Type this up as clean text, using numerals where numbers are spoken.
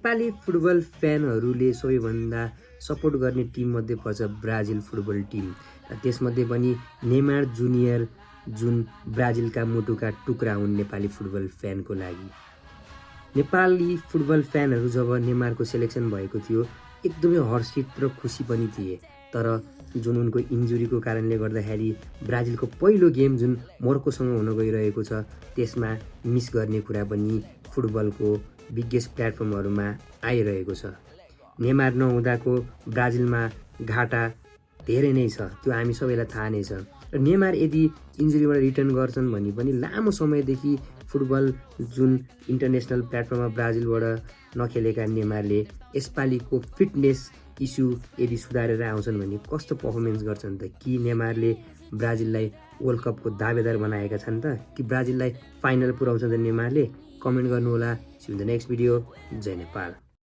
Nepali football फ्यानहरूले सबैभन्दा support गर्ने टिममध्ये पर्छ ब्राजिल फुटबल टिम। त्यसमध्ये पनि नेमार जुनियर जुन ब्राजिलका मुटुका टुक्रा हुन् नेपाली फुटबल फ्यानको लागि। नेपाली फुटबल फ्यानहरू जब नेमारको सेलेक्सन भएको थियो एकदमै हर्षित र खुसी पनि थिए। तर जुन उनको इन्जुरीको कारणले गर्दाखेरि ब्राजिलको पहिलो गेम जुन मोरोक्कोसँग हुन गइरहेको छ त्यसमा मिस गर्ने कुरा पनि फुटबलको बिगेस्ट प्लेटफर्महरूमा आइरहेको छ। नेमार नहुँदाको ब्राजिलमा घाटा धेरै नै छ, त्यो हामी सबैलाई थाहा नै छ। र नेमार यदि इन्जुरीबाट रिटर्न गर्छन् भने पनि लामो समयदेखि फुटबल जुन इन्टरनेसनल प्लेटफर्ममा ब्राजिलबाट नखेलेका नेमारले यसपालिको फिटनेस इस्यु यदि सुधारेर आउँछन् भने कस्तो पर्फर्मेन्स गर्छन् त? कि नेमारले ब्राजिललाई वर्ल्ड कपको दावेदार बनाएका छन् त? कि ब्राजिललाई फाइनल पुर्याउँछन् त नेमारले? कमेन्ट गर्नुहोला। See you in the next video. जय नेपाल।